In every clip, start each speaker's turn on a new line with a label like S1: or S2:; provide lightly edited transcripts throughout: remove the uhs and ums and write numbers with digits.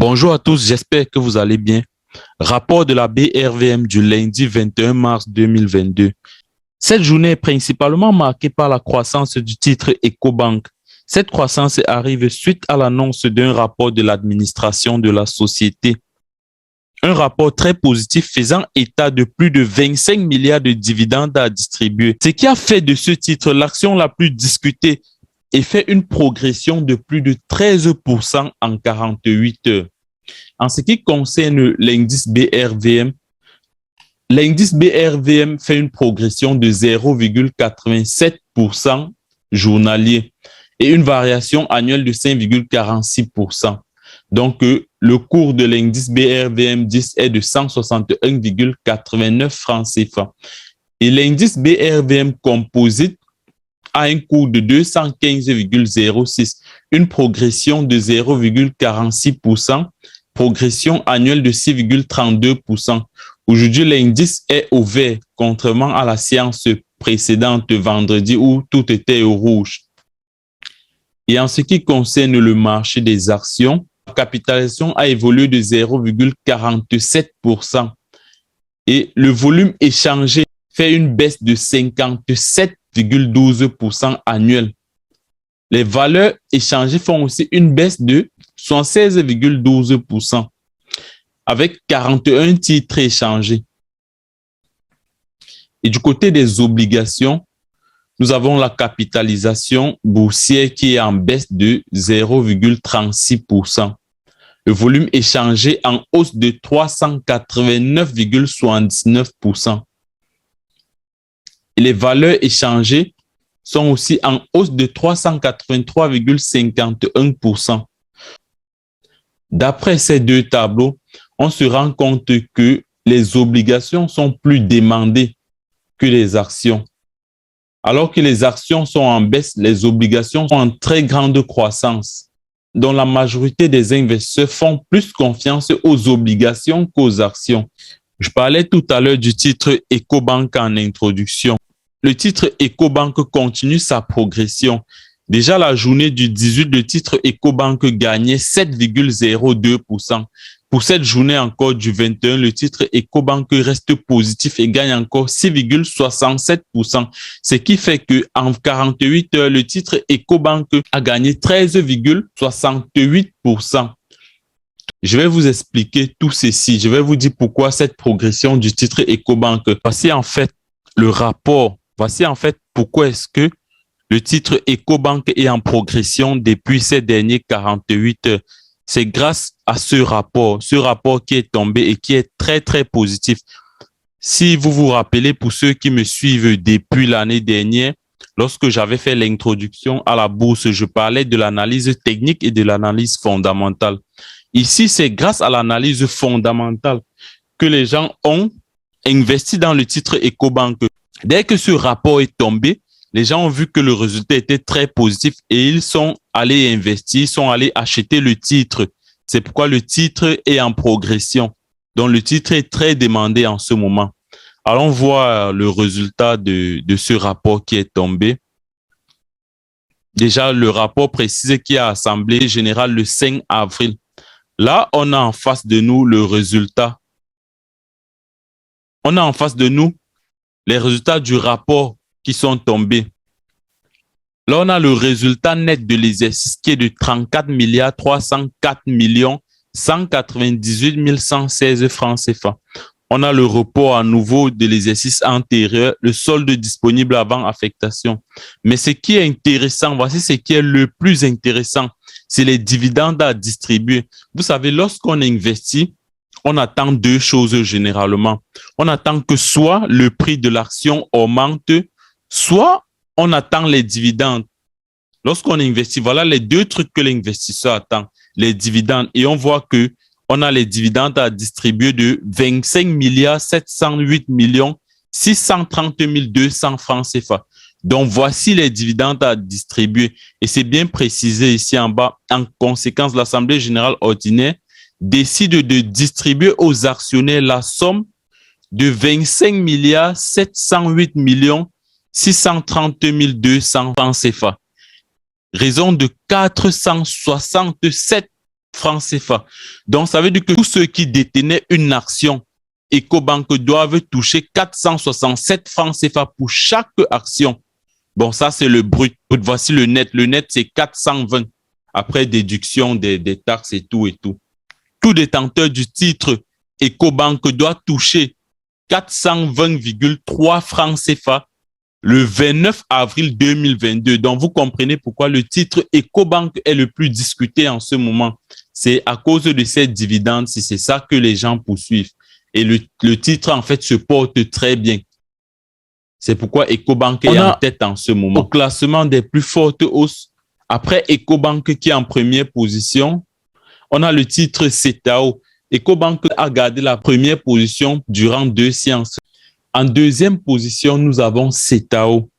S1: Bonjour à tous, j'espère que vous allez bien. Rapport de la BRVM du lundi 21 mars 2022. Cette journée est principalement marquée par la croissance du titre Ecobank. Cette croissance arrive suite à l'annonce d'un rapport de l'administration de la société. Un rapport très positif faisant état de plus de 25 milliards de dividendes à distribuer, ce qui a fait de ce titre l'action la plus discutée et fait une progression de plus de 13% en 48 heures. En ce qui concerne l'indice BRVM, l'indice BRVM fait une progression de 0,87% journalier et une variation annuelle de 5,46%. Donc, le cours de l'indice BRVM 10 est de 161,89 francs CFA. Et l'indice BRVM Composite a un cours de 215,06, une progression de 0,46%, progression annuelle de 6,32%. Aujourd'hui, l'indice est au vert, contrairement à la séance précédente vendredi où tout était au rouge. Et en ce qui concerne le marché des actions, la capitalisation a évolué de 0,47% et le volume échangé fait une baisse de 57,12% annuel. Les valeurs échangées font aussi une baisse de 76,12% avec 41 titres échangés. Et du côté des obligations, nous avons la capitalisation boursière qui est en baisse de 0,36%. Le volume échangé en hausse de 389,79%. Et les valeurs échangées sont aussi en hausse de 383,51%. D'après ces deux tableaux, on se rend compte que les obligations sont plus demandées que les actions. Alors que les actions sont en baisse, les obligations sont en très grande croissance. Donc la majorité des investisseurs font plus confiance aux obligations qu'aux actions. Je parlais tout à l'heure du titre Ecobank en introduction. Le titre Ecobank continue sa progression. Déjà la journée du 18, le titre Ecobank gagnait 7,02%. Pour cette journée encore du 21, le titre Ecobank reste positif et gagne encore 6,67%. Ce qui fait que en 48 heures, le titre Ecobank a gagné 13,68%. Je vais vous expliquer tout ceci. Je vais vous dire pourquoi cette progression du titre Ecobank. Voici en fait le rapport. Voici en fait pourquoi est-ce que le titre Ecobank est en progression depuis ces derniers 48 heures. C'est grâce à ce rapport qui est tombé et qui est très, très positif. Si vous vous rappelez, pour ceux qui me suivent depuis l'année dernière, lorsque j'avais fait l'introduction à la bourse, je parlais de l'analyse technique et de l'analyse fondamentale. Ici, c'est grâce à l'analyse fondamentale que les gens ont investi dans le titre Ecobank. Dès que ce rapport est tombé, les gens ont vu que le résultat était très positif et ils sont allés investir, ils sont allés acheter le titre. C'est pourquoi le titre est en progression. Donc, le titre est très demandé en ce moment. Allons voir le résultat de ce rapport qui est tombé. Déjà, le rapport précise qu'il y a assemblée générale le 5 avril. Là, on a en face de nous le résultat. On a en face de nous les résultats du rapport qui sont tombés. Là, on a le résultat net de l'exercice qui est de 34 milliards 304 millions 198 116 francs CFA. On a le report à nouveau de l'exercice antérieur, le solde disponible avant affectation. Mais ce qui est intéressant, voici ce qui est le plus intéressant, c'est les dividendes à distribuer. Vous savez, lorsqu'on investit, on attend deux choses généralement. On attend que soit le prix de l'action augmente, soit on attend les dividendes. Lorsqu'on investit, voilà les deux trucs que l'investisseur attend, les dividendes. Et on voit que on a les dividendes à distribuer de 25 milliards 708 millions 630 200 francs CFA. Donc, voici les dividendes à distribuer. Et c'est bien précisé ici en bas. En conséquence, l'Assemblée générale ordinaire décide de distribuer aux actionnaires la somme de 25 milliards 708 millions 630 200 francs CFA. Raison de 467 francs CFA. Donc, ça veut dire que tous ceux qui détenaient une action Ecobank doivent toucher 467 francs CFA pour chaque action. Bon, ça, c'est le brut. Voici le net. Le net, c'est 420 après déduction des taxes et tout et tout. Tout détenteur du titre Ecobank doit toucher 420,3 francs CFA le 29 avril 2022. Donc, vous comprenez pourquoi le titre Ecobank est le plus discuté en ce moment. C'est à cause de ces dividendes, si c'est ça que les gens poursuivent. Et le titre, en fait, se porte très bien. C'est pourquoi Ecobank est en tête en ce moment. Au classement des plus fortes hausses, après Ecobank qui est en première position, on a le titre CETAO. Ecobank a gardé la première position durant 2 séances. En deuxième position, nous avons CETAO.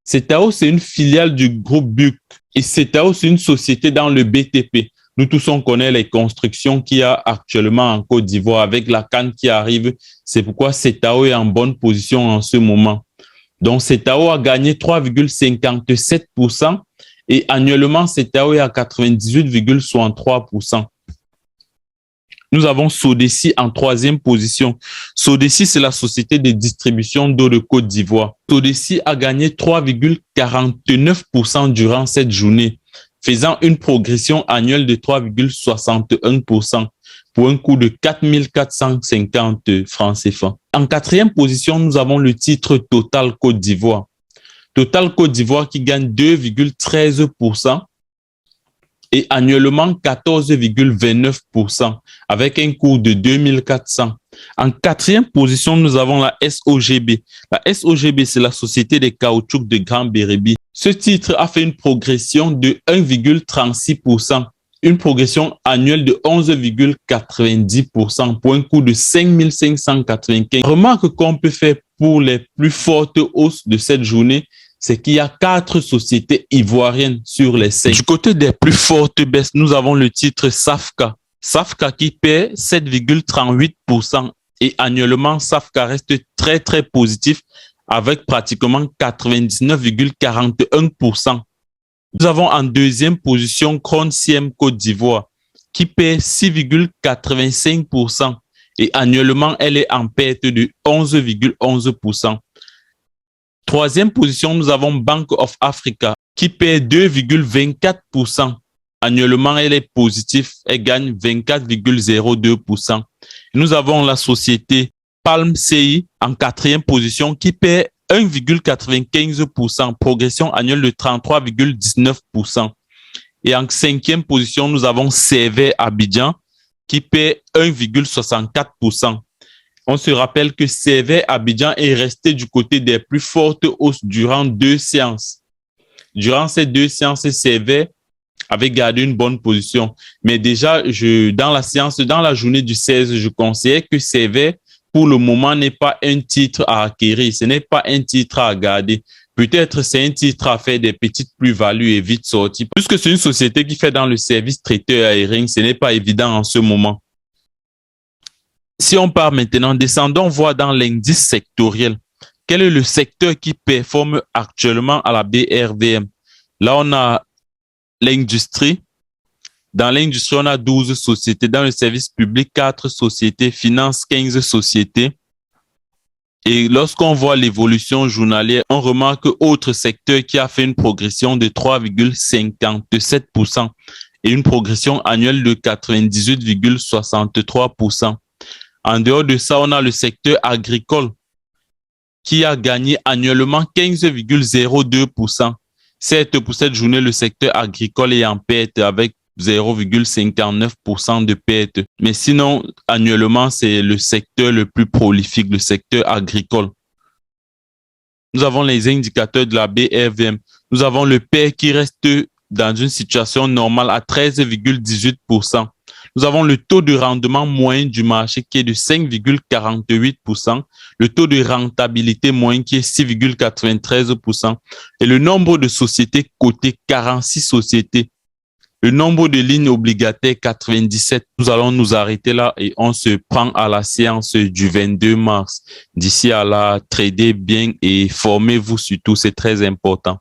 S1: CETAO, c'est une filiale du groupe BUC. Et CETAO, c'est une société dans le BTP. Nous tous, on connaît les constructions qu'il y a actuellement en Côte d'Ivoire avec la canne qui arrive. C'est pourquoi CETAO est en bonne position en ce moment. Donc, CETAO a gagné 3,57% et annuellement, CETAO est à 98,63%. Nous avons Sodeci en troisième position. Sodeci, c'est la société de distribution d'eau de Côte d'Ivoire. Sodeci a gagné 3,49% durant cette journée, faisant une progression annuelle de 3,61% pour un coût de 4 450 francs CFA. En quatrième position, nous avons le titre Total Côte d'Ivoire. Total Côte d'Ivoire qui gagne 2,13% et annuellement 14,29% avec un cours de 2400. En quatrième position, nous avons la SOGB. La SOGB, c'est la société des caoutchoucs de Grand Bérébi. Ce titre a fait une progression de 1,36%, une progression annuelle de 11,90% pour un coût de 5 595. Remarque qu'on peut faire pour les plus fortes hausses de cette journée, c'est qu'il y a 4 sociétés ivoiriennes sur les 5. Du côté des plus fortes baisses, nous avons le titre Safka. Safka qui perd 7,38% et annuellement, Safka reste très, très positif avec pratiquement 99,41%. Nous avons en deuxième position Cronciem Côte d'Ivoire qui perd 6,85% et annuellement, elle est en perte de 11,11%. Troisième position, nous avons Bank of Africa qui perd 2,24%. Annuellement, elle est positive, elle gagne 24,02%. Nous avons la société Palm CI en quatrième position qui perd 1,95%, progression annuelle de 33,19%. Et en cinquième position, nous avons CV Abidjan qui perd 1,64%. On se rappelle que CV Abidjan est resté du côté des plus fortes hausses durant 2 séances. Durant ces 2 séances, CV avait gardé une bonne position. Mais déjà, dans la journée du 16, je conseillais que CV, pour le moment, n'est pas un titre à acquérir. Ce n'est pas un titre à garder. Peut-être c'est un titre à faire des petites plus-values et vite sortir. Puisque c'est une société qui fait dans le service traiteur aérien, ce n'est pas évident en ce moment. Si on part maintenant, descendons voir dans l'indice sectoriel. Quel est le secteur qui performe actuellement à la BRVM? Là, on a l'industrie. Dans l'industrie, on a 12 sociétés. Dans le service public, 4 sociétés. Finance, 15 sociétés. Et lorsqu'on voit l'évolution journalière, on remarque autre secteur qui a fait une progression de 3,57% et une progression annuelle de 98,63%. En dehors de ça, on a le secteur agricole qui a gagné annuellement 15,02%. Certes, pour cette journée, le secteur agricole est en perte avec 0,59% de perte. Mais sinon, annuellement, c'est le secteur le plus prolifique, le secteur agricole. Nous avons les indicateurs de la BRVM. Nous avons le PER qui reste dans une situation normale à 13,18%. Nous avons le taux de rendement moyen du marché qui est de 5,48%, le taux de rentabilité moyen qui est 6,93% et le nombre de sociétés cotées, 46 sociétés. Le nombre de lignes obligataires, 97. Nous allons nous arrêter là et on se prend à la séance du 22 mars. D'ici à là, tradez bien et formez-vous surtout, c'est très important.